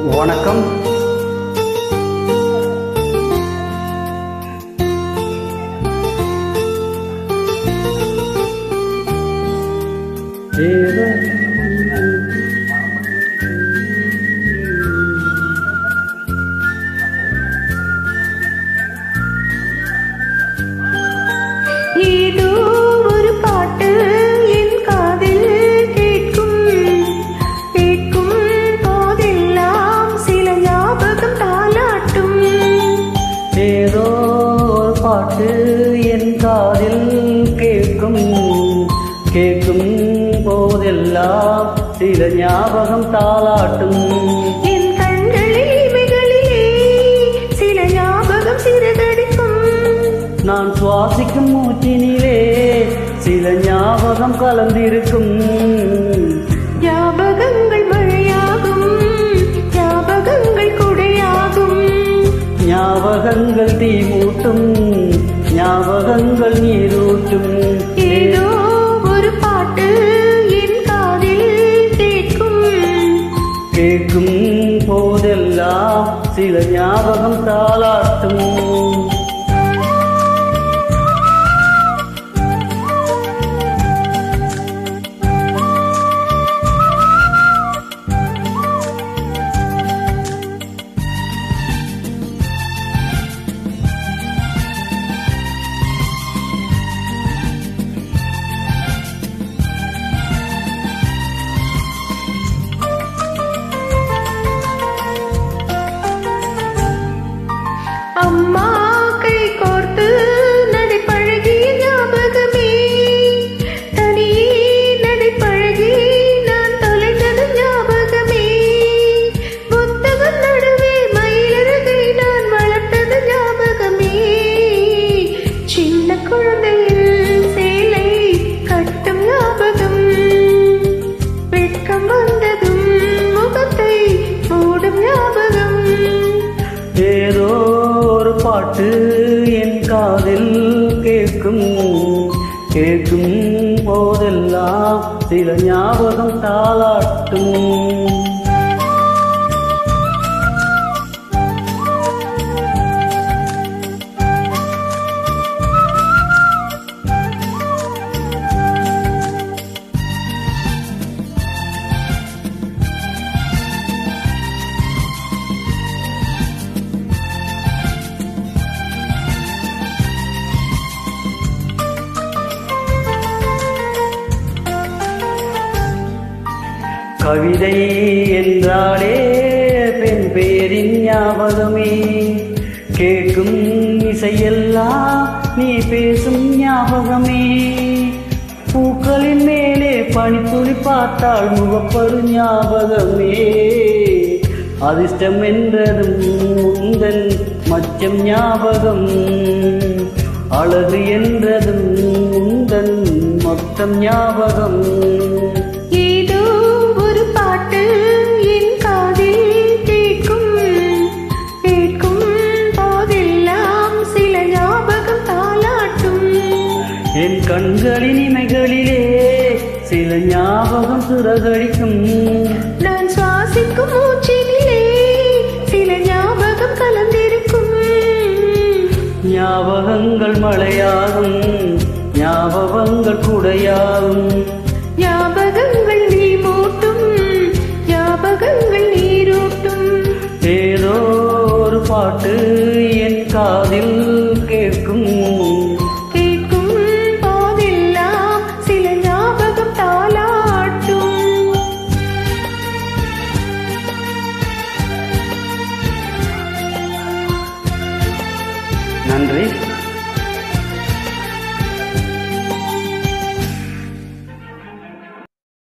வணக்கம். ஏதோ ஒரு பாட்டு என் காதில் கேட்கும் போதெல்லாம் சில ஞாபகம் தாலாட்டும். ஏதோ ஒரு பாட்டு என் காதில் கேட்கும் போதெல்லாம் சில ஞாபகம் தாலாட்டும். என் கண்களில் இமைகளிலே சில ஞாபகம் சிறகடிக்கும். நான் சுவாசிக்கும் மூச்சினிலே சில ஞாபகம் கலந்திருக்கும். ஞாபகங்கள் மழையாகும், ஞாபகங்கள் குடையாகும். ஞாபகங்கள் தீ மூட்டும், ஞாபகங்கள் நீரூட்டும். ஏதோ ஒரு பாட்டு என் காதில் கேட்கும் போதெல்லாம் சில ஞாபகம் தாலாட்டும். அம்மா கை கோர்த்து நடைப்பழகி ஞாபகமே, தனியே நடைப்பழகி நான் தொலைந்தது ஞாபகமே. புத்தகம் நடுவே மயிலழகை நான் வளர்த்தது ஞாபகமே. சின்ன குழந்தையில் சேலை கட்டும் ஞாபகம், வெட்கம் வந்ததும் முகத்தை மூடும் ஞாபகம். ஏதோ ஒரு பாட்டு என் காதில் கேட்கும் போதெல்லாம் சில ஞாபகம் தாலாட்டும். கவிதை என்றாலே பெண் பேரின் ஞாபகமே, கேட்கும் இசையெல்லாம் நீ பேசும் ஞாபகமே. பூக்களின் மேலே பனித்துளி பார்த்தால் முகப்பரு ஞாபகமே. அதிர்ஷ்டம் என்றதும் உந்தன் மச்சம் ஞாபகம், அழகு என்றதும் உந்தன் மொத்தம் ஞாபகம். ஏதோ ஒரு பாட்டு என் காதில் கேட்கும் போதெல்லாம் சில ஞாபகம் தாலாட்டும். என் கண்களின் இமைகளிலே சில ஞாபகம் சிறகடிக்கும். நான் சுவாசிக்கும் மூச்சினிலே சில ஞாபகம் கலந்திருக்கும். ஞாபகங்கள் மழையாகும், ஞாபகங்கள் குடையாகும். ஞாபகங்கள் நீ மூட்டும், ஞாபகங்கள் நீரூட்டும். ஏதோ ஒரு பாட்டு என் காதில் கேட்கும் போதெல்லாம் சில ஞாபகம் தாலாட்டும். நன்றி.